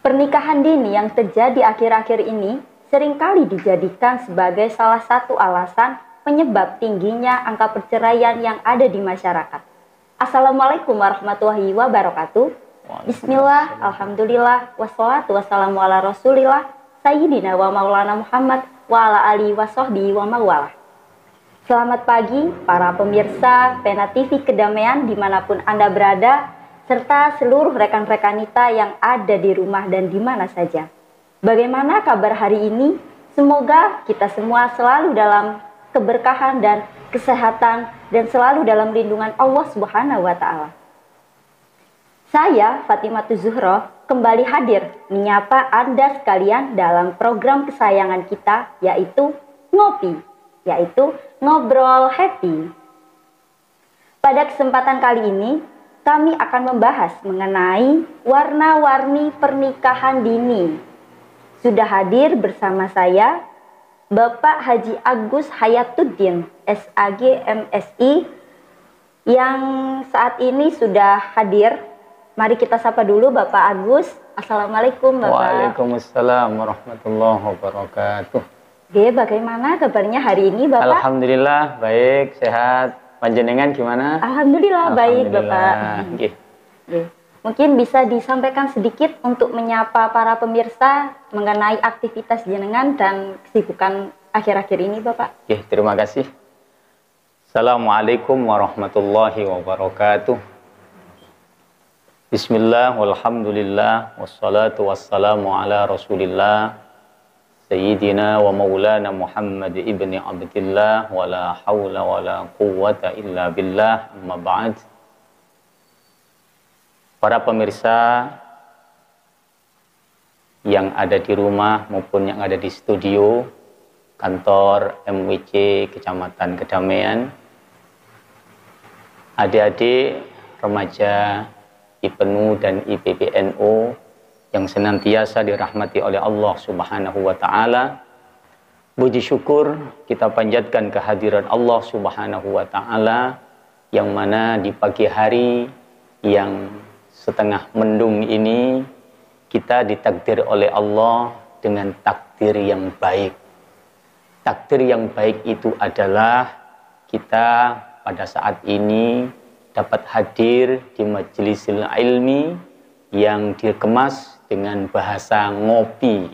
Pernikahan dini yang terjadi akhir-akhir ini seringkali dijadikan sebagai salah satu alasan penyebab tingginya angka perceraian yang ada di masyarakat. Assalamualaikum warahmatullahi wabarakatuh. Bismillah, alhamdulillah, wassalatu wassalamu ala rasulillah, sayyidina wa maulana Muhammad wa ala alihi wa sahbihi wa mawalah. Selamat pagi para pemirsa Pena TV Kedamaian dimanapun Anda berada, serta seluruh rekan-rekan Nita yang ada di rumah dan di mana saja. Bagaimana kabar hari ini? Semoga kita semua selalu dalam keberkahan dan kesehatan dan selalu dalam lindungan Allah Subhanahu wa Ta'ala. Saya Fatimatu Zuhro kembali hadir menyapa Anda sekalian dalam program kesayangan kita, yaitu Ngopi, yaitu Ngobrol Happy. Pada kesempatan kali ini kami akan membahas mengenai warna-warni pernikahan dini. Sudah hadir bersama saya Bapak Haji Agus Hayatuddin, SAG MSI, yang saat ini sudah hadir. Mari kita sapa dulu Bapak Agus. Assalamualaikum Bapak. Waalaikumsalam warahmatullahi wabarakatuh. Oke, bagaimana kabarnya hari ini Bapak? Alhamdulillah baik, sehat. Panjenengan gimana? Alhamdulillah baik Bapak. Oke. Mungkin bisa disampaikan sedikit untuk menyapa para pemirsa mengenai aktivitas jenengan dan kesibukan akhir-akhir ini Bapak. Oke, terima kasih. Assalamualaikum warahmatullahi wabarakatuh. Bismillah, walhamdulillah, wassalatu wassalamu ala rasulillah, Sayyidina wa maulana Muhammad ibni Abdillah, wa la hawla wa la quwwata illa billah, amma ba'd. Para pemirsa yang ada di rumah maupun yang ada di studio kantor MWC Kecamatan Kedamaian, adik-adik, remaja, IPNU dan IPPNU yang senantiasa dirahmati oleh Allah Subhanahu wa Ta'ala. Puji syukur kita panjatkan kehadiran Allah Subhanahu wa Ta'ala, yang mana di pagi hari yang setengah mendung ini kita ditakdir oleh Allah dengan takdir yang baik. Takdir yang baik itu adalah kita pada saat ini dapat hadir di majlisil ilmi yang dikemas dengan bahasa ngopi,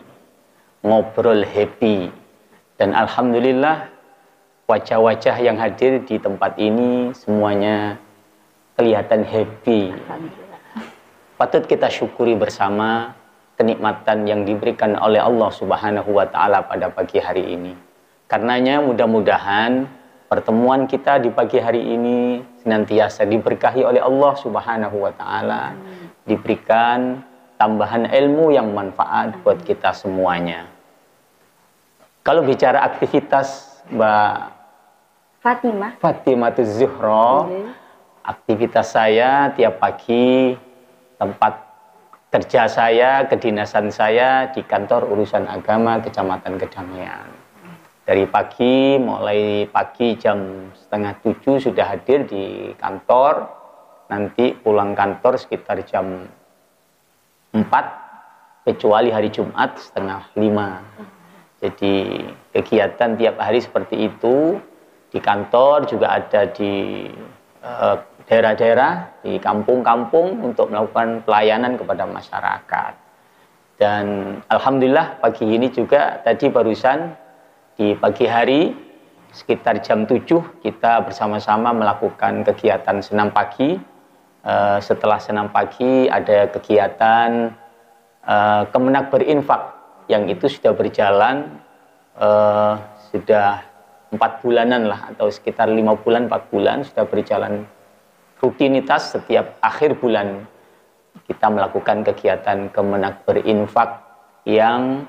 ngobrol happy. Dan alhamdulillah wajah-wajah yang hadir di tempat ini semuanya kelihatan happy. Patut kita syukuri bersama kenikmatan yang diberikan oleh Allah Subhanahu wa Ta'ala pada pagi hari ini. Karenanya mudah-mudahan pertemuan kita di pagi hari ini senantiasa diberkahi oleh Allah Subhanahu wa Ta'ala, diberikan tambahan ilmu yang manfaat buat kita semuanya. Kalau bicara aktivitas Mbak Fatimah Zuhro, aktivitas saya tiap pagi, tempat kerja saya, kedinasan saya di kantor urusan agama Kecamatan Kedamaian. Dari pagi, mulai pagi jam 6:30 sudah hadir di kantor, nanti pulang kantor sekitar jam 4, kecuali hari Jumat 4:30. Jadi kegiatan tiap hari seperti itu. Di kantor juga ada di daerah-daerah, di kampung-kampung untuk melakukan pelayanan kepada masyarakat. Dan alhamdulillah pagi ini juga tadi barusan di pagi hari sekitar jam 7 kita bersama-sama melakukan kegiatan senam pagi. Setelah senam pagi ada kegiatan Kemenak Berinfak yang itu sudah berjalan sudah 4 bulanan lah, atau sekitar 5 bulan 4 bulan sudah berjalan rutinitas. Setiap akhir bulan kita melakukan kegiatan Kemenak Berinfak, yang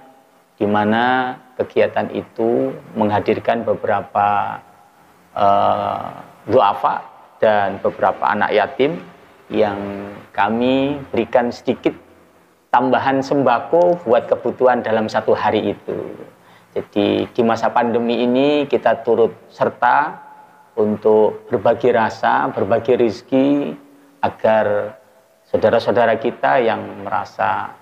dimana kegiatan itu menghadirkan beberapa duafa dan beberapa anak yatim yang kami berikan sedikit tambahan sembako buat kebutuhan dalam satu hari itu. Jadi di masa pandemi ini kita turut serta untuk berbagi rasa, berbagi rezeki, agar saudara-saudara kita yang merasa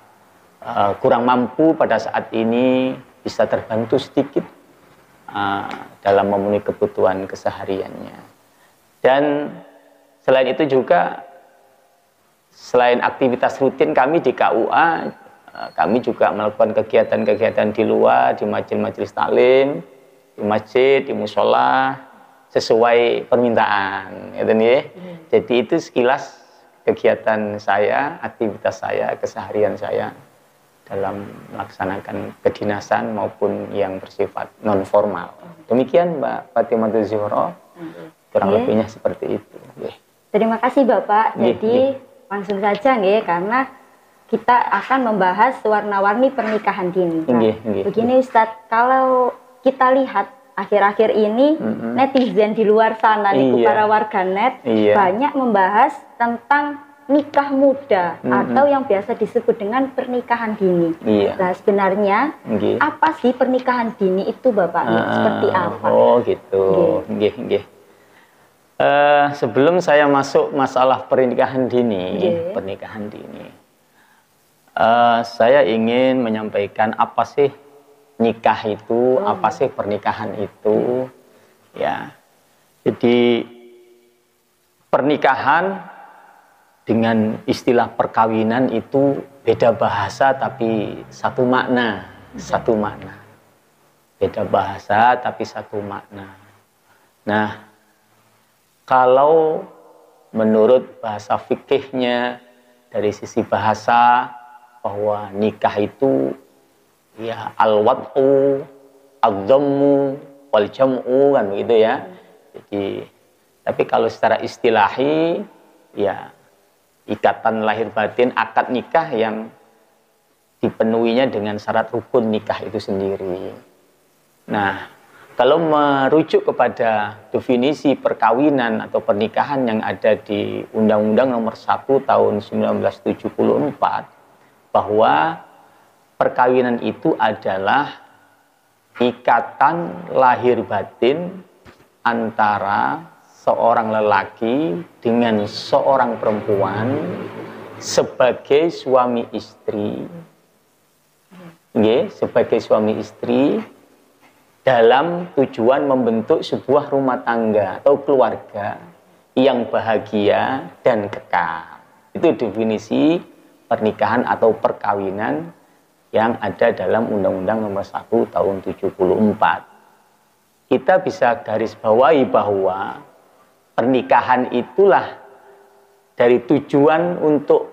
kurang mampu pada saat ini bisa terbantu sedikit dalam memenuhi kebutuhan kesehariannya. Dan selain itu juga, selain aktivitas rutin kami di KUA, kami juga melakukan kegiatan-kegiatan di luar, di majelis taklim, di masjid, di musola, sesuai permintaan. Gitu nih. Jadi itu sekilas kegiatan saya, aktivitas saya, keseharian saya dalam melaksanakan kedinasan maupun yang bersifat non formal. Demikian Mbak Fatimah Zuhro, kurang lebihnya seperti itu. Terima kasih Bapak. Jadi langsung saja nggih, karena kita akan membahas warna-warni pernikahan dini. Begini Ustadz, kalau kita lihat akhir-akhir ini netizen di luar sana nih, para warganet banyak membahas tentang nikah muda atau yang biasa disebut dengan pernikahan dini. Nah, sebenarnya apa sih pernikahan dini itu Bapak? Seperti apa? Oh gitu. Sebelum saya masuk masalah pernikahan dini, saya ingin menyampaikan apa sih nikah itu, apa sih pernikahan itu, ya. Jadi pernikahan dengan istilah perkawinan itu beda bahasa tapi satu makna, Beda bahasa tapi satu makna. Nah, kalau menurut bahasa fikihnya dari sisi bahasa, bahwa nikah itu ya al-wad'u, ad-dhammu, wal jam'u, kan begitu ya. Jadi, tapi kalau secara istilahi ya ikatan lahir batin, akad nikah yang dipenuhinya dengan syarat rukun nikah itu sendiri. Nah, kalau merujuk kepada definisi perkawinan atau pernikahan yang ada di Undang-Undang Nomor 1 Tahun 1974, bahwa perkawinan itu adalah ikatan lahir batin antara seorang lelaki dengan seorang perempuan sebagai suami istri, sebagai suami istri dalam tujuan membentuk sebuah rumah tangga atau keluarga yang bahagia dan kekal. Itu definisi pernikahan atau perkawinan yang ada dalam Undang-Undang Nomor 1 Tahun 74. Kita bisa garis bawahi bahwa pernikahan itulah dari tujuan untuk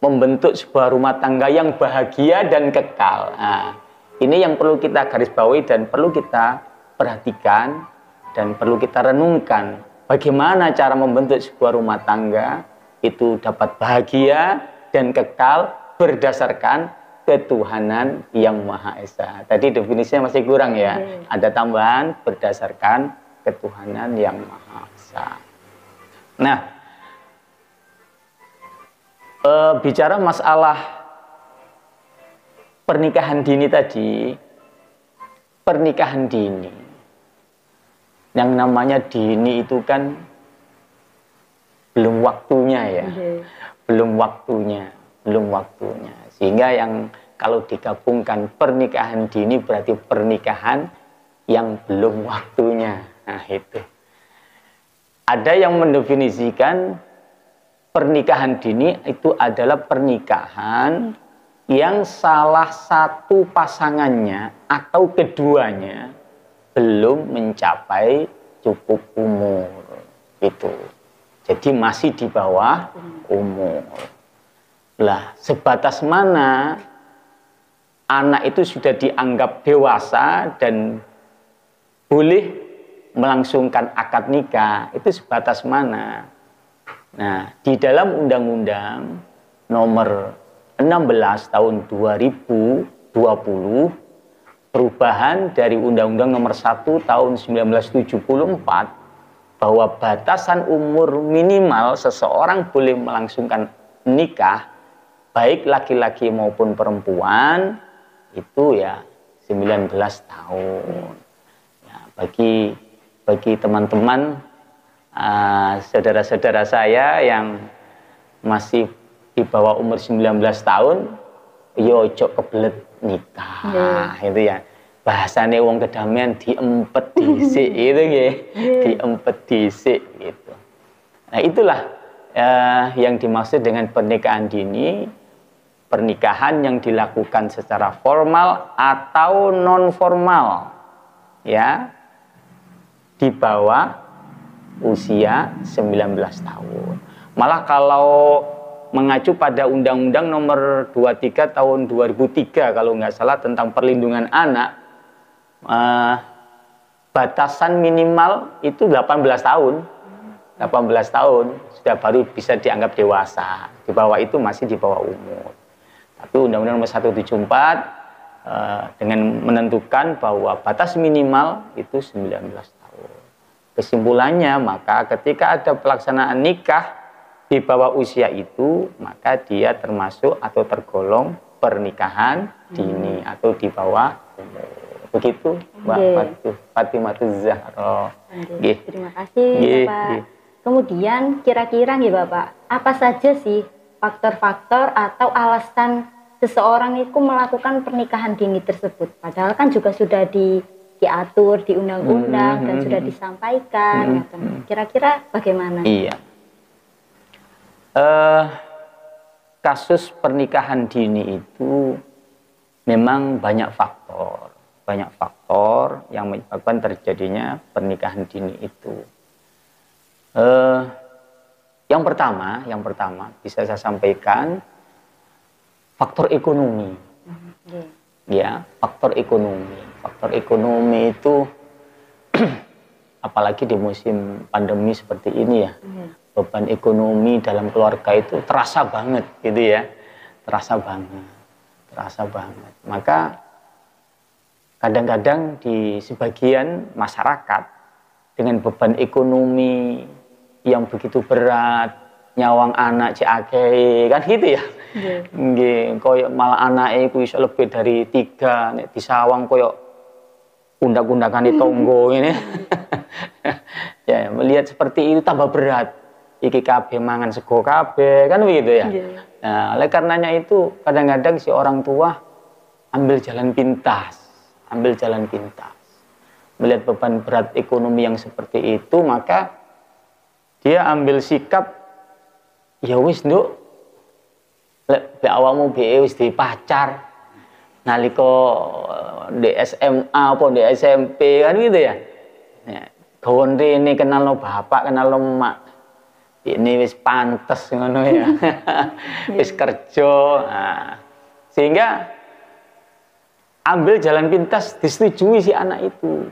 membentuk sebuah rumah tangga yang bahagia dan kekal. Nah, ini yang perlu kita garis bawahi dan perlu kita perhatikan dan perlu kita renungkan. Bagaimana cara membentuk sebuah rumah tangga itu dapat bahagia dan kekal berdasarkan ketuhanan yang Maha Esa. Tadi definisinya masih kurang ya. Ada tambahan berdasarkan ketuhanan yang Maha Esa. Nah, bicara masalah pernikahan dini tadi, pernikahan dini, yang namanya dini itu kan belum waktunya ya, belum waktunya. Sehingga yang kalau digabungkan pernikahan dini berarti pernikahan yang belum waktunya. Nah itu. Ada yang mendefinisikan pernikahan dini itu adalah pernikahan yang salah satu pasangannya atau keduanya belum mencapai cukup umur. Itu. Jadi masih di bawah umur. Lah, sebatas mana anak itu sudah dianggap dewasa dan boleh melangsungkan akad nikah, itu sebatas mana? Nah, di dalam Undang-Undang Nomor 16 Tahun 2020, perubahan dari Undang-Undang Nomor 1 Tahun 1974, bahwa batasan umur minimal seseorang boleh melangsungkan nikah, baik laki-laki maupun perempuan, itu ya 19 tahun. Ya, bagi teman-teman, saudara-saudara saya yang masih di bawah umur 19 tahun, yo ojo kebelet nikah. Itu ya. Bahasane wong kedamian diempet dhisik itu nggih. Diempet dhisik gitu. Nah, itulah yang dimaksud dengan pernikahan dini, pernikahan yang dilakukan secara formal atau non formal. Ya. Di bawah usia 19 tahun. Malah kalau mengacu pada Undang-Undang Nomor 23 tahun 2003 kalau nggak salah tentang perlindungan anak, batasan minimal itu 18 tahun. 18 tahun sudah baru bisa dianggap dewasa. Di bawah itu masih di bawah umur. Tapi Undang-Undang Nomor 174 dengan menentukan bahwa batas minimal itu 19 tahun. Kesimpulannya, maka ketika ada pelaksanaan nikah di bawah usia itu, maka dia termasuk atau tergolong pernikahan dini atau di bawah umur. Begitu, Mbak Fatimah Zahra. Terima kasih, Bapak. Kemudian kira-kira nih Bapak, apa saja sih faktor-faktor atau alasan seseorang itu melakukan pernikahan dini tersebut? Padahal kan juga sudah diatur di undang-undang dan sudah disampaikan. Kira-kira bagaimana? Iya. Kasus pernikahan dini itu memang banyak faktor yang menyebabkan terjadinya pernikahan dini itu. Yang pertama bisa saya sampaikan faktor ekonomi. Ya, faktor ekonomi. Faktor ekonomi itu apalagi di musim pandemi seperti ini ya. Beban ekonomi dalam keluarga itu terasa banget gitu ya. Terasa banget. Maka kadang-kadang di sebagian masyarakat dengan beban ekonomi yang begitu berat, nyawang anak ciake kan gitu ya. Nggih, koyo malah anake iku iso lebih dari 3 nek disawang koyo undak-undakane tonggo ini. Ya, melihat seperti itu tambah berat. Iki kabeh mangan sego kabeh kan begitu ya. Nah, oleh karenanya itu kadang-kadang si orang tua ambil jalan pintas. Melihat beban berat ekonomi yang seperti itu, maka dia ambil sikap ya wis nduk lek awakmu wis di pacar nalika di SMA apa di SMP kan gitu ya. Ya, gawon rene kenal bapak, kenal emak. Ini wis pantes ngono ya. Wis kerja. Nah, sehingga ambil jalan pintas disetujui si anak itu.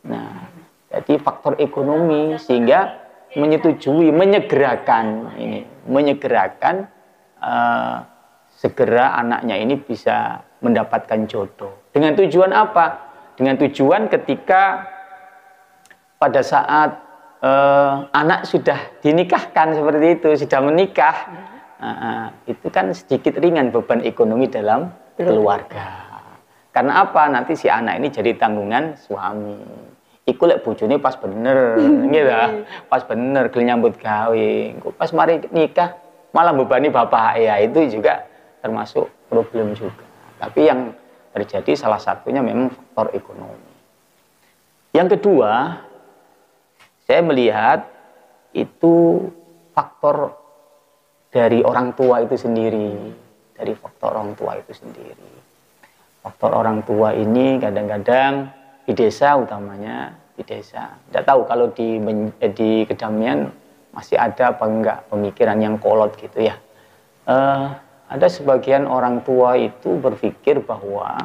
Nah, jadi faktor ekonomi sehingga menyegerakan segera anaknya ini bisa mendapatkan jodoh. Dengan tujuan apa? Dengan tujuan ketika pada saat anak sudah dinikahkan seperti itu, sudah menikah, itu kan sedikit ringan beban ekonomi dalam keluarga. Karena apa? Nanti si anak ini jadi tanggungan suami. Iku lek bojone pas bener, gitu. Pas bener gelem nyambut gawe. Pas mari nikah malah bebani bapak ya, itu juga termasuk problem juga. Tapi yang terjadi salah satunya memang faktor ekonomi. Yang kedua, saya melihat itu faktor dari orang tua itu sendiri, Faktor orang tua ini kadang-kadang di desa utamanya, tidak tahu kalau di Kedamian masih ada apa enggak pemikiran yang kolot gitu ya. Ada sebagian orang tua itu berpikir bahwa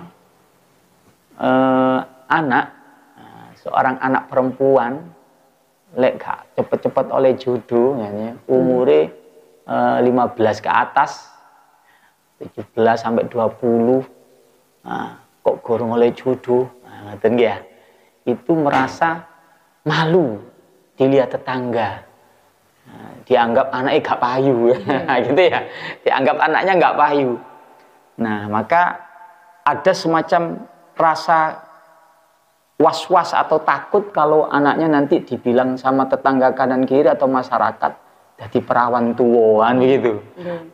seorang anak perempuan lek gak cepet-cepet oleh jodoh umure 15 ke atas 17 sampai 20 kok gorong oleh jodoh ngoten ya, itu merasa malu dilihat tetangga, dianggap anaknya gak payu gitu ya, dianggap anaknya gak payu. Nah, maka ada semacam rasa was-was atau takut kalau anaknya nanti dibilang sama tetangga kanan kiri atau masyarakat jadi perawan tuaan begitu.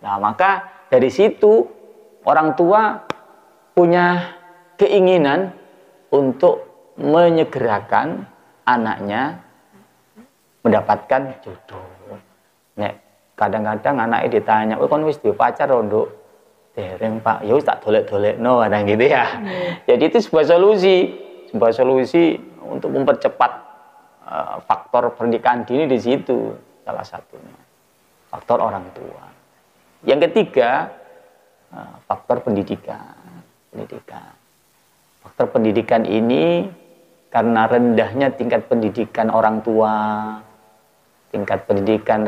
Nah, maka dari situ orang tua punya keinginan untuk menyegerakan anaknya mendapatkan jodoh. Nek kadang-kadang anaknya ditanya, "Oh, kon wis duwe pacar nduk?" "Dereng, Pak." "Ya wis tak dolek-dolekno," kadang gitu ya. Jadi itu sebuah solusi untuk mempercepat faktor pernikahan dini di situ salah satunya. Faktor orang tua. Yang ketiga, faktor pendidikan. Faktor pendidikan ini karena rendahnya tingkat pendidikan orang tua, tingkat pendidikan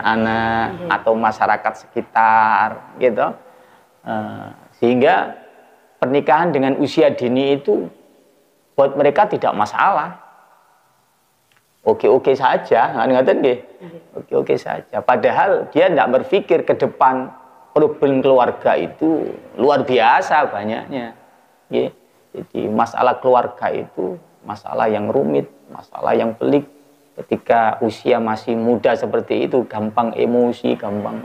anak atau masyarakat sekitar, gitu, sehingga pernikahan dengan usia dini itu buat mereka tidak masalah, oke-oke saja, oke-oke saja. Padahal dia tidak berpikir ke depan problem keluarga itu luar biasa banyaknya. Jadi masalah keluarga itu masalah yang rumit, masalah yang pelik. Ketika usia masih muda seperti itu, gampang emosi, gampang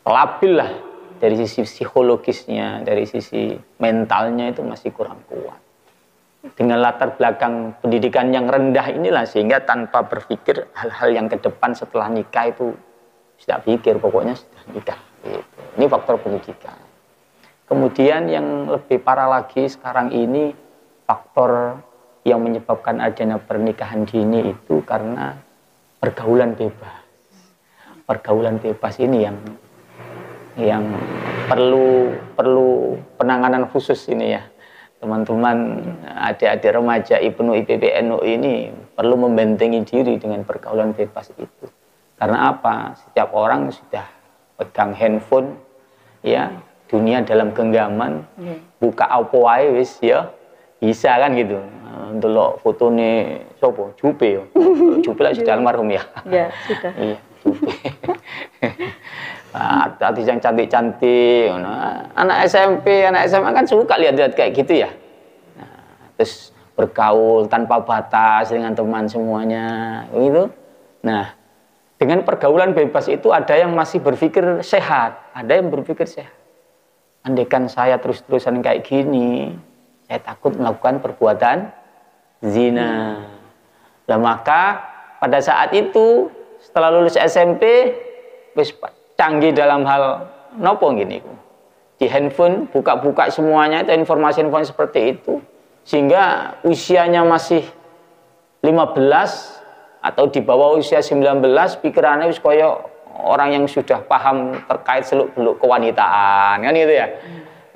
labil lah dari sisi psikologisnya, dari sisi mentalnya itu masih kurang kuat. Dengan latar belakang pendidikan yang rendah inilah sehingga tanpa berpikir hal-hal yang ke depan setelah nikah itu tidak pikir, pokoknya sudah nikah. Gitu. Ini faktor pendidikan. Kemudian yang lebih parah lagi sekarang ini faktor yang menyebabkan adanya pernikahan dini itu karena pergaulan bebas. Pergaulan bebas ini yang perlu penanganan khusus ini ya. Teman-teman adik-adik remaja IPNU IPBNU ini perlu membentengi diri dengan pergaulan bebas itu. Karena apa? Setiap orang sudah pegang handphone ya, dunia dalam genggaman, buka apa wae wis ya bisa kan gitu. Ndelok fotone sapa? Jupe ya. Jupe lah sudah almarhum ya. Ya, sudah. Iya, Jupe. Artis yang cantik-cantik, anak SMP, anak SMA kan suka lihat-lihat kayak gitu ya. Terus bergaul tanpa batas dengan teman semuanya, gitu. Nah, dengan pergaulan bebas itu ada yang masih berpikir sehat, ada yang berpikir sehat. Andaikan saya terus-terusan kayak gini, saya takut melakukan perbuatan zina. Nah, maka pada saat itu setelah lulus SMP, wis canggih dalam hal nopo gini, di handphone buka-buka semuanya itu informasi-informasi seperti itu, sehingga usianya masih 15 atau di bawah usia 19, pikirannya wis koyo orang yang sudah paham terkait seluk-beluk kewanitaan kan gitu ya.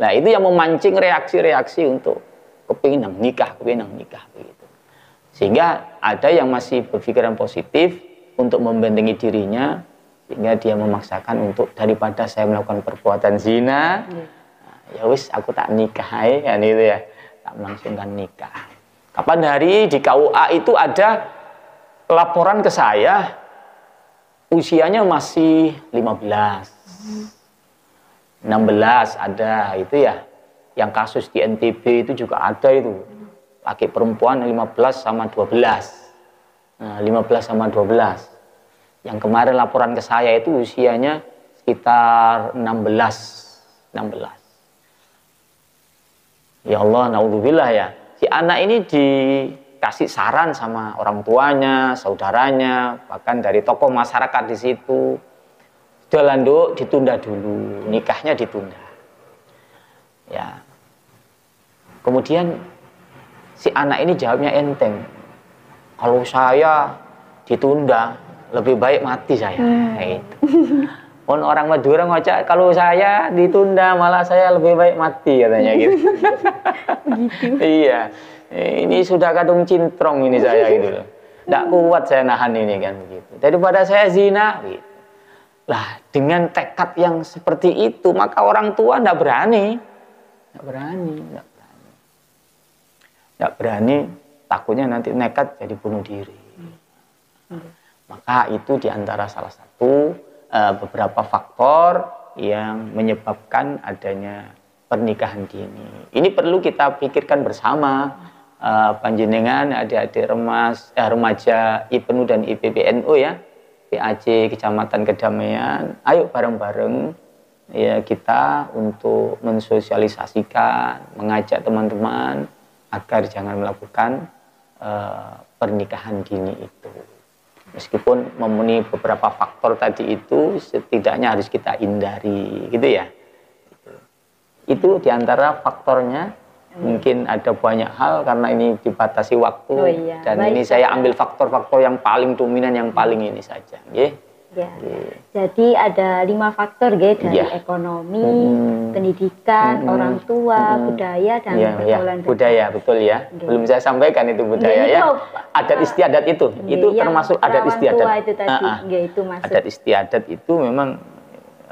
Nah, itu yang memancing reaksi-reaksi untuk kepingin nikah begitu. Sehingga ada yang masih berpikiran positif untuk membentengi dirinya, sehingga dia memaksakan untuk daripada saya melakukan perbuatan zina, ya wis aku tak nikah kan gitu ya, tak melangsungkan nikah. Kapan hari di KUA itu ada laporan ke saya, usianya masih 15, 16 ada itu ya. Yang kasus di NTB itu juga ada itu. Laki perempuan 15 sama 12. Nah, 15 sama 12. Yang kemarin laporan ke saya itu usianya sekitar 16. Ya Allah, naudzubillah ya. Si anak ini dikasih saran sama orang tuanya, saudaranya, bahkan dari tokoh masyarakat di situ. Sudah landuk, ditunda dulu, nikahnya ditunda. Ya. Kemudian si anak ini jawabnya enteng. Kalau saya ditunda, lebih baik mati saya. Nah, itu. Orang Madura ngocak, kalau saya ditunda malah saya lebih baik mati katanya gitu. Begitu. Iya. Ini sudah kadung cintrong ini saya gitu loh. Nggak kuat saya nahan ini kan begitu. Daripada saya zina gitu. Lah, dengan tekad yang seperti itu, maka orang tua nggak berani. Nggak berani, takutnya nanti nekat jadi bunuh diri. Maka itu diantara salah satu beberapa faktor yang menyebabkan adanya pernikahan dini. Ini perlu kita pikirkan bersama, panjenengan, adik-adik remaja IPNU dan IPBNU ya, PAJ Kecamatan Kedamaian. Ayo bareng-bareng ya kita untuk mensosialisasikan, mengajak teman-teman agar jangan melakukan pernikahan dini itu. Meskipun memenuhi beberapa faktor tadi itu, setidaknya harus kita hindari, gitu ya. Itu diantara faktornya. Mungkin ada banyak hal karena ini dibatasi waktu. Dan baik, ini saya ambil faktor-faktor yang paling dominan, yang paling ini saja. Ya. Jadi ada 5 faktor dari ekonomi, pendidikan, orang tua, budaya, dan pergaulan. Budaya, betul ya. Belum saya sampaikan itu budaya ya. Adat istiadat itu termasuk adat istiadat. Itu tadi, itu masuk. Adat istiadat itu memang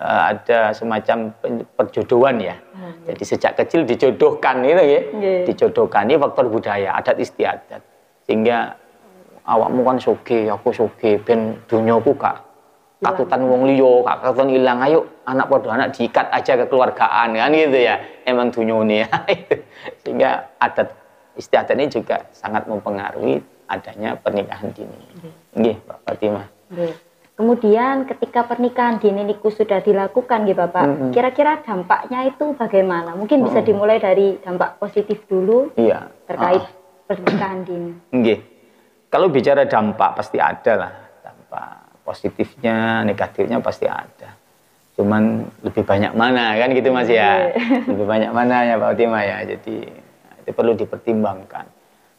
ada semacam perjodohan ya. Jadi sejak kecil dijodohkan itu ya. Dijodohkan ini faktor budaya, adat istiadat. Sehingga awakmu kan soge, aku soge, ben dunyoku kak katutan wong liya, katutan ilang, ayo anak podo anak diikat aja kekeluargaan kan gitu ya. Emang dunyone. Sehingga adat istiadat ini juga sangat mempengaruhi adanya pernikahan dini. Nggih, Mbak Fatimah. Kemudian ketika pernikahan dini niku sudah dilakukan nggih Bapak, kira-kira dampaknya itu bagaimana? Mungkin bisa dimulai dari dampak positif dulu terkait pernikahan dini. Nggih. Kalau bicara dampak pasti ada lah. Dampak positifnya, negatifnya pasti ada. Cuman lebih banyak mana kan gitu Mas ya. Lebih banyak mana ya Pak Fatimah ya. Jadi itu perlu dipertimbangkan.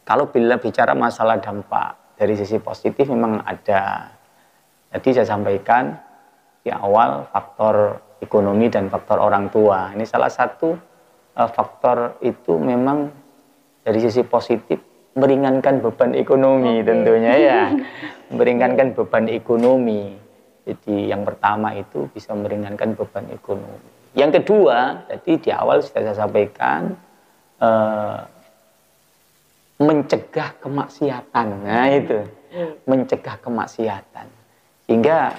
Kalau bila bicara masalah dampak dari sisi positif memang ada. Jadi saya sampaikan di awal faktor ekonomi dan faktor orang tua. Ini salah satu faktor itu memang dari sisi positif meringankan beban ekonomi tentunya ya. Meringankan beban ekonomi. Jadi yang pertama itu bisa meringankan beban ekonomi. Yang kedua, tadi di awal sudah saya sampaikan mencegah kemaksiatan. Nah itu, mencegah kemaksiatan. Sehingga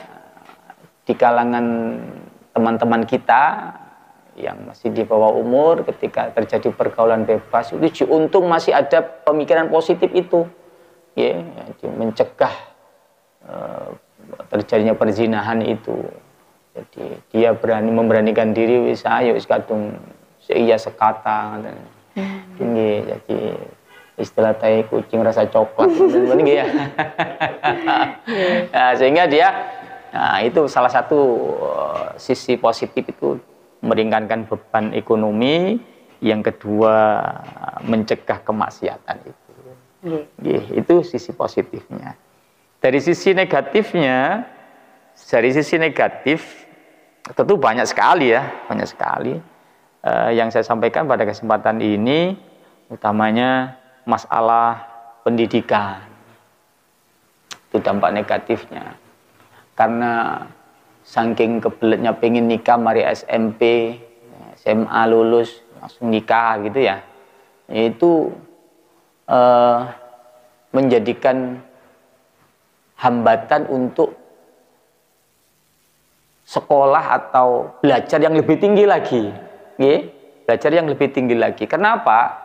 di kalangan teman-teman kita yang masih di bawah umur ketika terjadi pergaulan bebas itu untung masih ada pemikiran positif itu ya, mencegah terjadinya perzinahan itu. Jadi dia memberanikan diri wis ayo wis kadung seiya sekata tinggi. Jadi istilah tai kucing rasa coklat begini ya. Nah, sehingga dia itu salah satu sisi positif itu meringankan beban ekonomi, yang kedua mencegah kemaksiatan itu. Itu sisi positifnya. Dari sisi negatifnya, tentu banyak sekali ya, banyak sekali yang saya sampaikan pada kesempatan ini, utamanya masalah pendidikan. Itu dampak negatifnya. Karena saking kebeletnya pengen nikah mari SMP, SMA lulus langsung nikah gitu ya. Itu menjadikan hambatan untuk sekolah atau belajar yang lebih tinggi lagi. Belajar yang lebih tinggi lagi. Kenapa?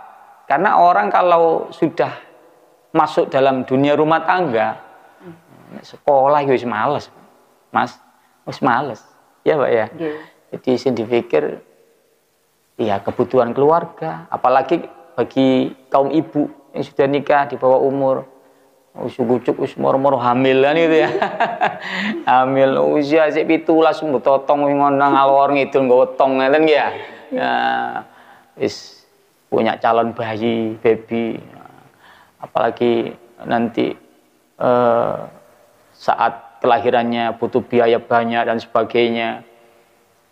Karena orang kalau sudah masuk dalam dunia rumah tangga, sekolah wis males, Mas. Wis males, ya Pak ya. Jadi saya dipikir, ya kebutuhan keluarga, apalagi bagi kaum ibu yang sudah nikah di bawah umur, ujuk-ujuk moro-moro hamil kan gitu ya. Hamil usia sik 17 mbok totong ngono ngalor ngidul nggawa tong ngeten ya. Wis punya calon bayi, baby. Apalagi nanti saat kelahirannya butuh biaya banyak dan sebagainya.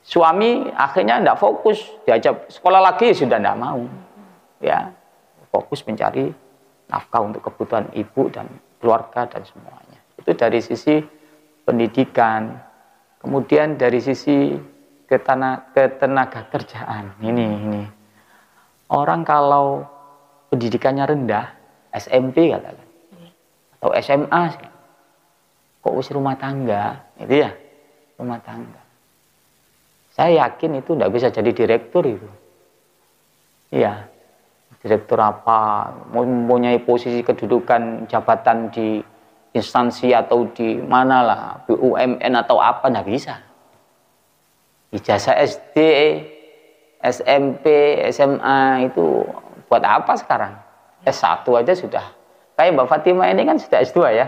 Suami akhirnya tidak fokus, diajak sekolah lagi sudah tidak mau. Ya, fokus mencari nafkah untuk kebutuhan ibu dan keluarga dan semuanya. Itu dari sisi pendidikan. Kemudian dari sisi ketenaga kerjaan. Ini. Orang kalau pendidikannya rendah, SMP katakan, atau SMA, kok wis rumah tangga, itu ya, rumah tangga. Saya yakin itu tidak bisa jadi direktur itu. Iya, direktur apa, mempunyai posisi kedudukan jabatan di instansi atau di mana lah, BUMN atau apa, tidak bisa. Ijazah SD, SMP, SMA itu buat apa sekarang? S1 aja sudah. Kayak Mbak Fatimah ini kan sudah S2 ya.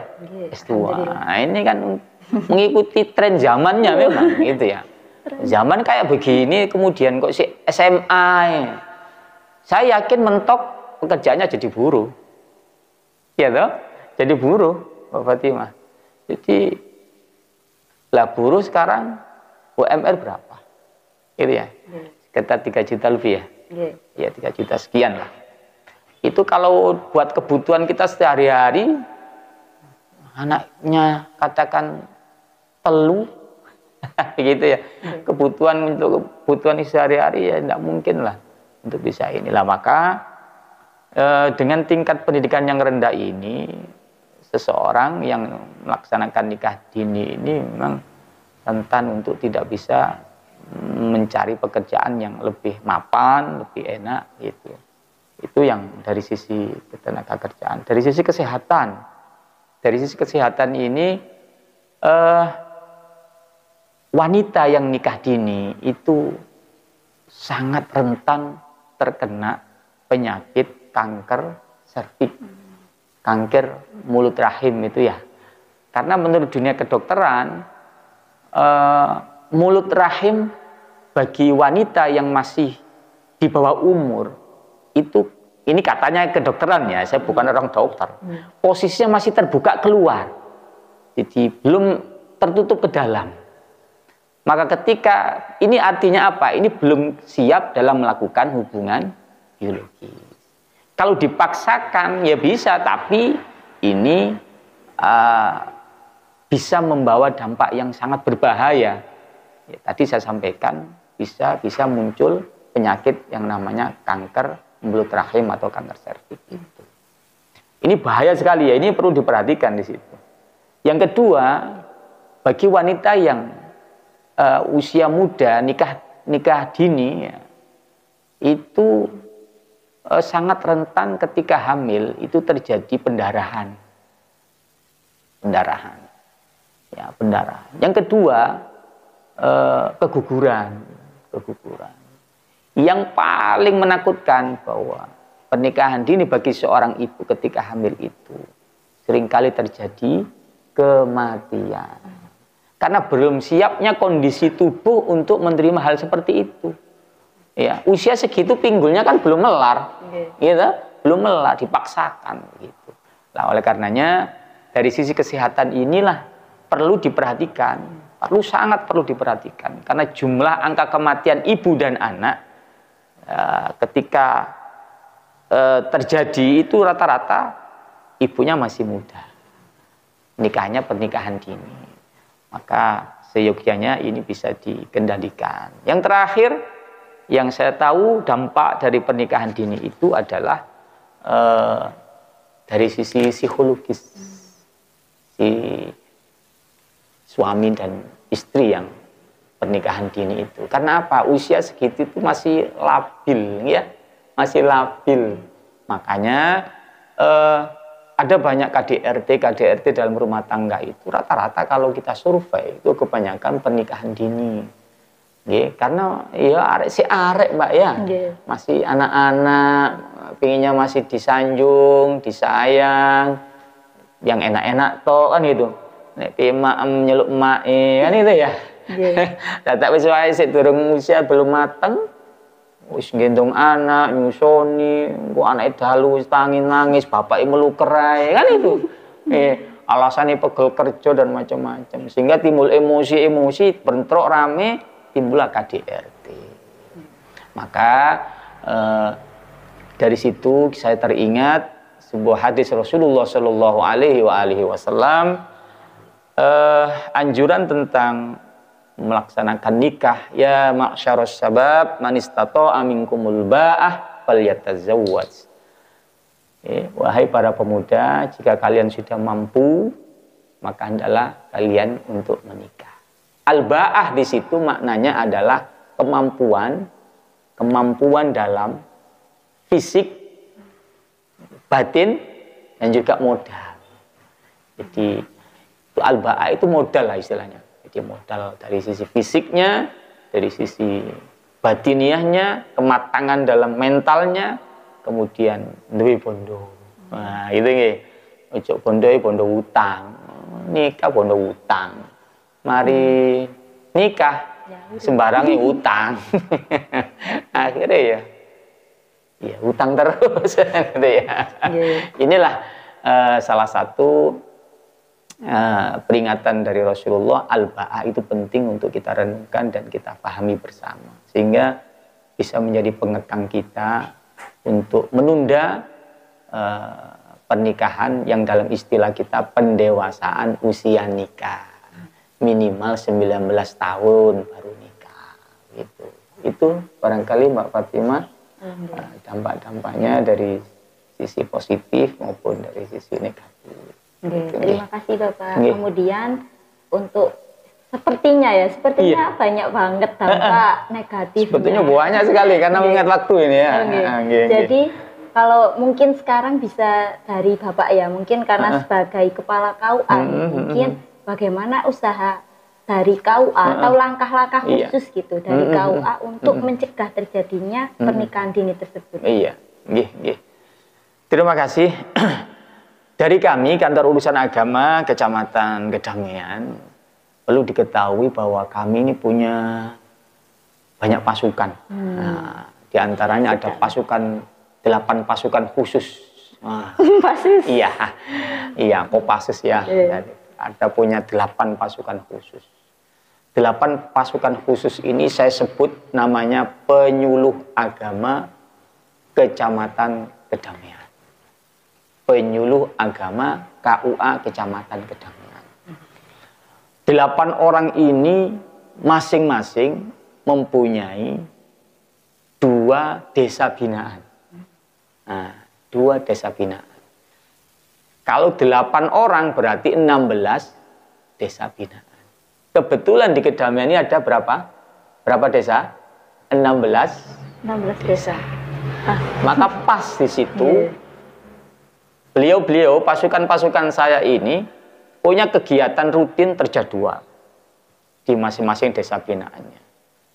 S2. Nah, ini kan mengikuti tren zamannya memang gitu ya. Zaman kayak begini kemudian kok si SMA ya. Saya yakin mentok pekerjaannya jadi buruh. Ya toh? Jadi buruh Mbak Fatimah. Jadi lah buruh sekarang UMR berapa? Gitu ya. Sekitar 3 juta lebih ya. Ya 3 juta sekian lah. Itu kalau buat kebutuhan kita sehari-hari, anaknya katakan telu, begitu ya. Kebutuhan untuk kebutuhan sehari-hari ya tidak mungkin lah untuk bisa inilah. Maka dengan tingkat pendidikan yang rendah ini, seseorang yang melaksanakan nikah dini ini memang rentan untuk tidak bisa mencari pekerjaan yang lebih mapan, lebih enak gitu. Itu yang dari sisi ketenaga kerjaan. Dari sisi kesehatan ini wanita yang nikah dini itu sangat rentan terkena penyakit kanker serviks, kanker mulut rahim itu ya. Karena menurut dunia kedokteran, mulut rahim bagi wanita yang masih di bawah umur itu, ini katanya kedokteran ya, saya bukan orang dokter, posisinya masih terbuka keluar, jadi belum tertutup ke dalam. Maka ketika ini artinya apa? Ini belum siap dalam melakukan hubungan biologis. Kalau dipaksakan ya bisa, tapi ini bisa membawa dampak yang sangat berbahaya. Ya, tadi saya sampaikan bisa muncul penyakit yang namanya kanker mulut rahim atau kanker serviks itu. Ini bahaya sekali ya, ini perlu diperhatikan di situ. Yang kedua, bagi wanita yang usia muda, nikah dini ya, itu sangat rentan ketika hamil itu terjadi pendarahan. Ya, pendarahan. Yang kedua, keguguran. Yang paling menakutkan bahwa pernikahan dini bagi seorang ibu ketika hamil itu seringkali terjadi kematian. Karena belum siapnya kondisi tubuh untuk menerima hal seperti itu. Ya, usia segitu pinggulnya kan belum melar, gitu, belum melar, dipaksakan gitu. Nah, oleh karenanya dari sisi kesehatan inilah perlu diperhatikan, sangat perlu diperhatikan, karena jumlah angka kematian ibu dan anak ketika terjadi itu rata-rata ibunya masih muda, nikahnya pernikahan dini. Maka seyogyanya ini bisa dikendalikan. Yang terakhir, yang saya tahu dampak dari pernikahan dini itu adalah dari sisi psikologis, si suami dan istri yang pernikahan dini itu. Karena apa? Usia segitu itu masih labil, ya, masih labil. Makanya ada banyak KDRT dalam rumah tangga itu rata-rata kalau kita survei itu kebanyakan pernikahan dini. Karena ya arek Mbak ya, masih anak-anak, pinginnya masih disanjung, disayang, yang enak-enak toh kan gitu. Nek pimaem nyeluk mae kan itu ya. Tak wis wae sik durung usia belum mateng, wis gendong anak, nyusoni, kok anake dalu wis nangis, bapake meluker ae kan itu. Alasannya pegel kerja dan macam-macam, sehingga timbul emosi, bentrok rame, timbullah KDRT. Maka dari situ saya teringat sebuah hadis Rasulullah Shallallahu Alaihi Wasallam, anjuran tentang melaksanakan nikah. Ya ma'syarus sabab man istata'a minkumul ba'ah falyatazawwaj. Wahai para pemuda, jika kalian sudah mampu, maka hendaklah kalian untuk menikah. Al-ba'ah di situ maknanya adalah kemampuan dalam fisik, batin, dan juga modal. Jadi itu al-ba'ah itu modal lah istilahnya. Jadi modal dari sisi fisiknya, dari sisi batiniahnya, kematangan dalam mentalnya, kemudian duwe bondo. Nah, itu nggih. Ojo bondo utang. Nikah bondo utang. Mari nikah sembarangi utang. Akhirnya ya utang terus gitu ya. Inilah salah satu peringatan dari Rasulullah, al-ba'ah itu penting untuk kita renungkan dan kita pahami bersama, sehingga bisa menjadi pengekang kita untuk menunda pernikahan yang dalam istilah kita pendewasaan usia nikah. Minimal 19 tahun baru nikah gitu. Itu barangkali Mbak Fatimah dampak-dampaknya dari sisi positif maupun dari sisi negatif. Terima kasih Bapak. Kemudian untuk sepertinya banyak banget dampak negatif. Sepertinya banyak sekali karena mengingat waktu ini ya. Jadi kalau mungkin sekarang bisa dari Bapak ya, mungkin karena sebagai kepala KUA mungkin bagaimana usaha dari KUA atau langkah-langkah khusus gitu dari KUA untuk mencegah terjadinya pernikahan dini tersebut. Iya, terima kasih. Dari kami Kantor Urusan Agama Kecamatan Kedamaian, perlu diketahui bahwa kami ini punya banyak pasukan. Nah, di antaranya ada 8 pasukan khusus. Iya, Kopassus ya. Ada punya 8 pasukan khusus. 8 pasukan khusus ini saya sebut namanya Penyuluh Agama Kecamatan Kedamaian. Penyuluh Agama KUA Kecamatan Kedamaian. 8 orang ini masing-masing mempunyai 2 desa binaan. Nah, 2 desa binaan. Kalau 8 orang berarti 16 desa binaan. Kebetulan di Kedamaian ini ada berapa? Berapa desa? 16 desa. Maka pas di situ beliau pasukan-pasukan saya ini punya kegiatan rutin terjadwal di masing-masing desa binaannya.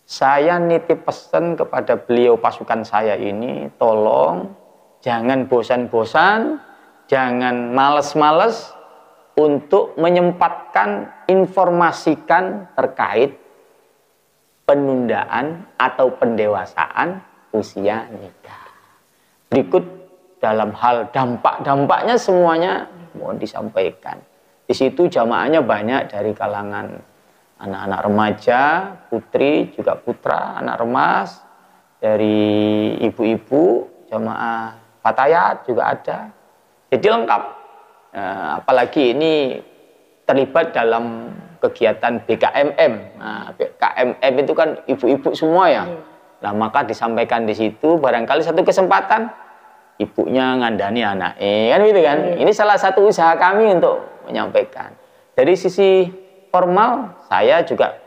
Saya nitip pesan kepada beliau pasukan saya ini, tolong jangan bosan-bosan, jangan males-males untuk menyempatkan informasikan terkait penundaan atau pendewasaan usia nikah. Berikut dalam hal dampak-dampaknya semuanya mohon disampaikan. Di situ jamaahnya banyak dari kalangan anak-anak remaja, putri, juga putra, anak remas, dari ibu-ibu, jamaah fatayat juga ada. Jadi lengkap. Apalagi ini terlibat dalam kegiatan BKMM. Nah, BKMM itu kan ibu-ibu semua ya. Nah, maka disampaikan di situ barangkali satu kesempatan ibunya ngandani anaknya, kan gitu kan. Ini salah satu usaha kami untuk menyampaikan. Dari sisi formal, saya juga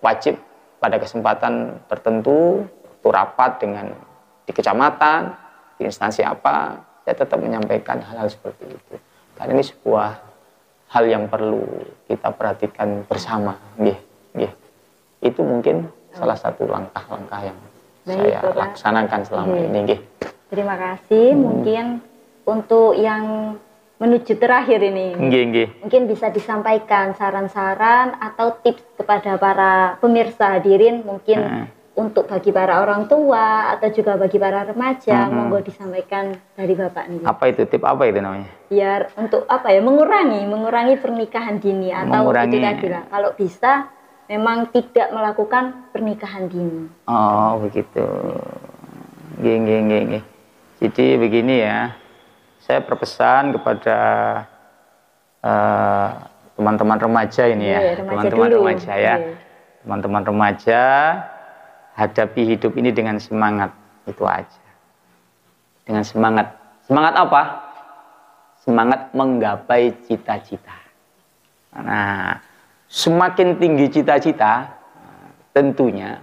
wajib pada kesempatan tertentu, waktu rapat dengan di kecamatan, di instansi apa, saya tetap menyampaikan hal-hal seperti itu. Karena ini sebuah hal yang perlu kita perhatikan bersama. Itu mungkin salah satu langkah-langkah yang saya laksanakan selama ini. Terima kasih. Mungkin untuk yang menuju terakhir ini, mungkin bisa disampaikan saran-saran atau tips kepada para pemirsa hadirin, mungkin untuk bagi para orang tua atau juga bagi para remaja, monggo disampaikan dari Bapak nih. Apa itu tip, apa itu namanya? Biar untuk mengurangi pernikahan dini atau itu tadi lah. Kalau bisa memang tidak melakukan pernikahan dini. Oh begitu. Jadi begini ya, saya berpesan kepada teman-teman remaja ini ya, teman-teman remaja ya, teman-teman remaja, hadapi hidup ini dengan semangat, itu aja. Dengan semangat. Semangat apa? Semangat menggapai cita-cita. Nah, semakin tinggi cita-cita, tentunya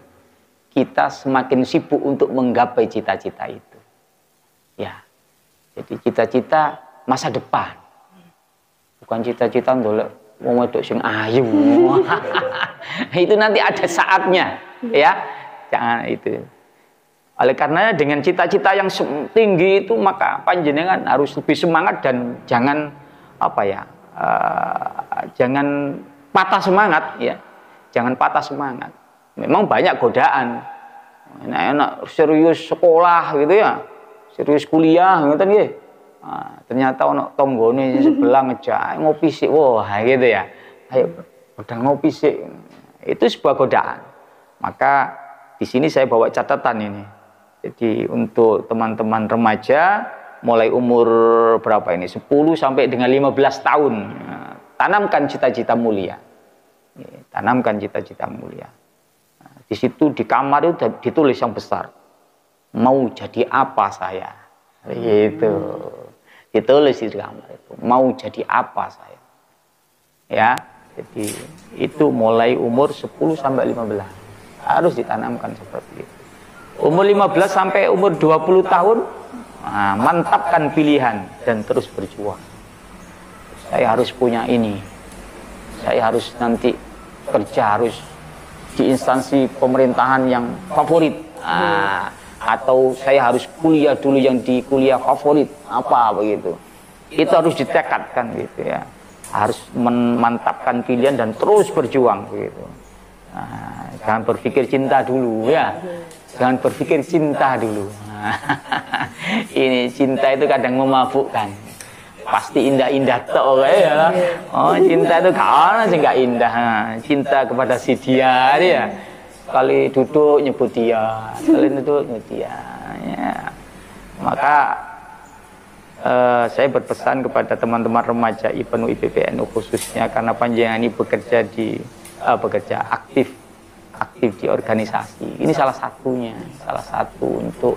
kita semakin sibuk untuk menggapai cita-cita itu. Ya. Jadi cita-cita masa depan. Bukan cita-cita ndolek wong wedok sing ayu. Itu nanti ada saatnya, ya. Jangan itu. Oleh karena dengan cita-cita yang tinggi itu maka panjenengan harus lebih semangat dan jangan apa ya? Jangan patah semangat ya. Jangan patah semangat. Memang banyak godaan. Enak-enak serius sekolah gitu ya. Serius kuliah ngoten nggih. Ternyata ono tonggone sebelah ngejak ngopi sik. Wah, gitu ya. Ayo udah ngopi sik. Itu sebuah godaan. Maka di sini saya bawa catatan ini. Jadi untuk teman-teman remaja mulai umur berapa ini? 10 sampai dengan 15 tahun. Tanamkan cita-cita mulia. Tanamkan cita-cita mulia. Di situ di kamar itu ditulis yang besar. Mau jadi apa saya? Gitu. Ditulis di kamar itu. Mau jadi apa saya? Ya. Jadi itu mulai umur 10 sampai 15. Harus ditanamkan seperti itu. Umur 15 sampai umur 20 tahun, mantapkan pilihan dan terus berjuang. Saya harus punya ini. Saya harus nanti kerja harus di instansi pemerintahan yang favorit. Atau saya harus kuliah dulu yang di kuliah favorit. Apa begitu. Itu harus ditekadkan gitu ya. Harus memantapkan pilihan dan terus berjuang begitu. Jangan berpikir cinta dulu ya. Jangan berpikir cinta dulu. Ini cinta itu kadang memabukkan. Pasti indah-indah tok ya. Oh, cinta itu karena sih enggak indah. Cinta kepada si dia ya. Sekali duduk nyebut dia, sekali duduk nyebut dia. Ya. Maka saya berpesan kepada teman-teman remaja IPNU IPPNU khususnya karena panjenengan ini bekerja aktif di organisasi. Ini salah satunya, salah satu untuk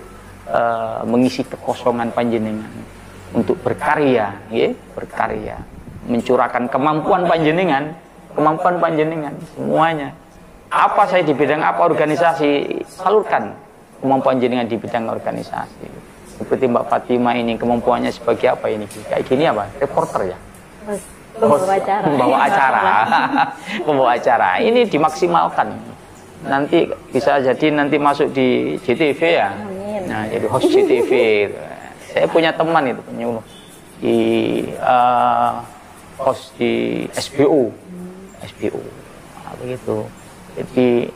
mengisi kekosongan panjenengan, untuk berkarya, ya, berkarya, mencurahkan kemampuan panjenengan semuanya. Apa saya di bidang apa organisasi, salurkan kemampuan jenengan di bidang organisasi. Seperti Mbak Fatima ini kemampuannya sebagai apa ini? Kayak gini apa? Reporter ya? Pembawa acara. Pembawa acara. Ini dimaksimalkan. Nanti bisa jadi nanti masuk di JTV ya. Amin. Nah, jadi host JTV. Saya punya teman itu penyuluh di host di SBU. Nah, begitu. Jadi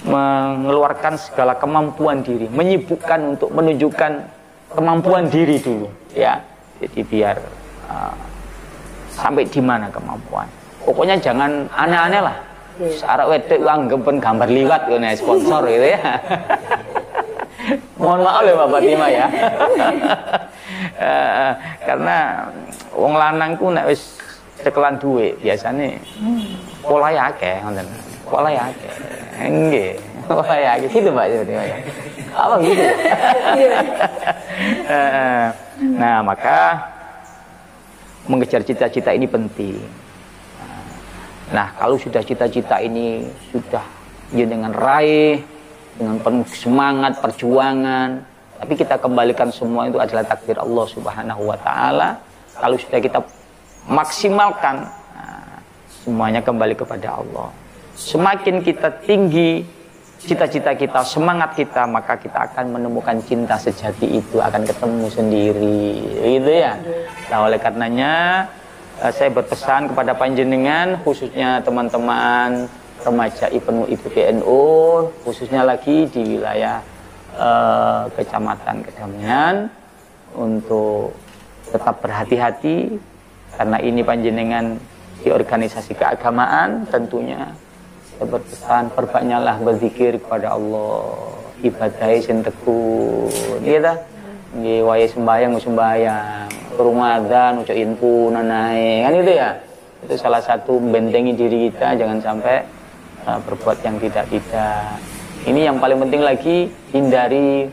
mengeluarkan segala kemampuan diri, menyibukkan untuk menunjukkan kemampuan diri dulu, ya. Jadi biar sampai di mana kemampuan. Pokoknya jangan aneh-aneh lah. Searah wedek anggepen gambar liwat kene sponsor gitu ya. Mohon maaf ya Mbak Fatima ya. Karena wong lanang ku nek wis cekelan duit biasane polahe akeh ngoten. Polahe akeh. Nggih. Polahe akeh gitu Mbak Fatima ya. Apa gitu? Nah, maka mengejar cita-cita ini penting. Nah, kalau sudah cita-cita ini sudah dengan raih, dengan penuh semangat, perjuangan, tapi kita kembalikan semua itu adalah takdir Allah Subhanahu wa Ta'ala. Kalau sudah kita maksimalkan, semuanya kembali kepada Allah. Semakin kita tinggi cita-cita kita, semangat kita, maka kita akan menemukan cinta sejati itu, akan ketemu sendiri, gitu ya. Nah, oleh karenanya saya berpesan kepada panjenengan, khususnya teman-teman remaja IPNU IPPNU, khususnya lagi di wilayah Kecamatan Kedamian, untuk tetap berhati-hati karena ini panjenengan di organisasi keagamaan. Tentunya saya berpesan perbanyaklah berzikir kepada Allah, ibadahnya sing tekun, iya dah. Nggih wae sembahyang Ramadan ucain punan naik kan itu ya. Itu salah satu membentengi diri kita jangan sampai berbuat yang tidak. Ini yang paling penting lagi, hindari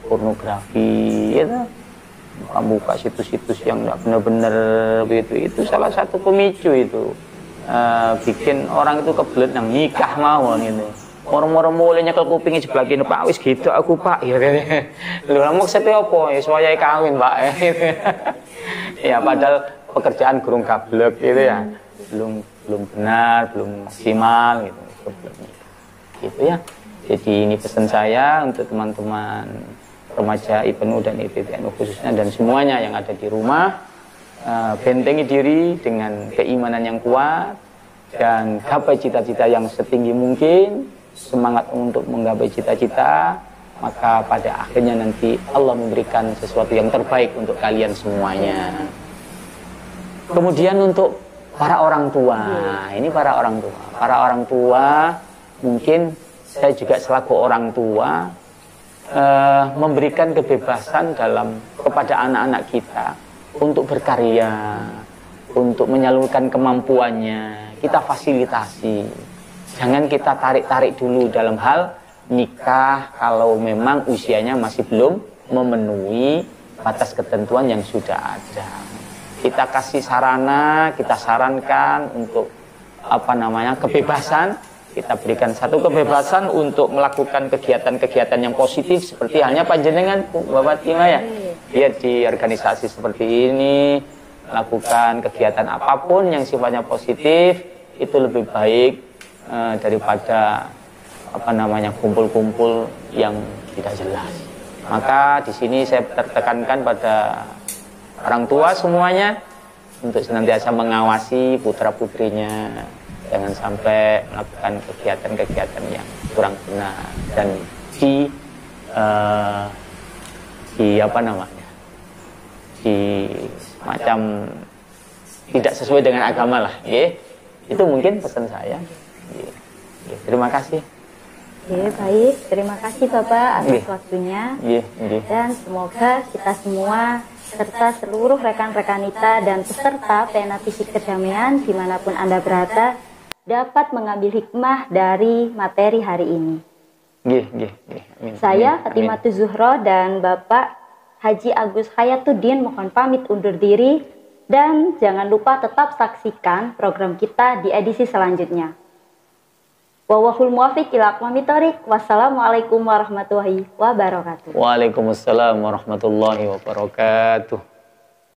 pornografi ya. Buka situs-situs yang tidak benar-benar begitu. Itu salah satu pemicu itu. Bikin orang itu kebelet nang nikah mawon gitu. Moro-moro mulai nyekel kupingnya sebelah kene, Pak, wis gitu aku, Pak. Ya kene. Lho, maksudnya apa? Ya supaya kawin, Pak. Ya padahal pekerjaan gurung gablek gitu ya. belum benar, belum maksimal gitu problemnya. Gitu ya. Jadi ini pesan saya untuk teman-teman remaja IPNU dan IPBNU khususnya dan semuanya yang ada di rumah, bentengi diri dengan keimanan yang kuat dan gapai cita-cita yang setinggi mungkin, semangat untuk menggapai cita-cita, maka pada akhirnya nanti Allah memberikan sesuatu yang terbaik untuk kalian semuanya. Kemudian untuk para orang tua, ini para orang tua mungkin saya juga selaku orang tua memberikan kebebasan kepada anak-anak kita untuk berkarya, untuk menyalurkan kemampuannya, kita fasilitasi. Jangan kita tarik-tarik dulu dalam hal nikah kalau memang usianya masih belum memenuhi batas ketentuan yang sudah ada. Kita kasih sarana, kita sarankan untuk kebebasan. Kita berikan satu kebebasan untuk melakukan kegiatan-kegiatan yang positif seperti halnya panjenengan Bapak Tima ya. Dia di organisasi seperti ini melakukan kegiatan apapun yang sifatnya positif itu lebih baik daripada kumpul-kumpul yang tidak jelas. Maka di sini saya tertekankan pada orang tua semuanya untuk senantiasa mengawasi putra-putrinya. Jangan sampai melakukan kegiatan-kegiatan yang kurang benar dan di macam tidak sesuai dengan agama lah, itu mungkin pesan saya. Terima kasih. Baik, terima kasih Bapak atas waktunya. Dan semoga kita semua serta seluruh rekan-rekan kita dan peserta PNA Fisik Kedamaian dimanapun Anda berada dapat mengambil hikmah dari materi hari ini. Amin. Saya Fatimatu Zuhro dan Bapak Haji Agus Hayatuddin mohon pamit undur diri dan jangan lupa tetap saksikan program kita di edisi selanjutnya. Wallahul muwaffiq ila aqwamit thoriq. Wassalamualaikum warahmatullahi wabarakatuh. Waalaikumsalam warahmatullahi wabarakatuh.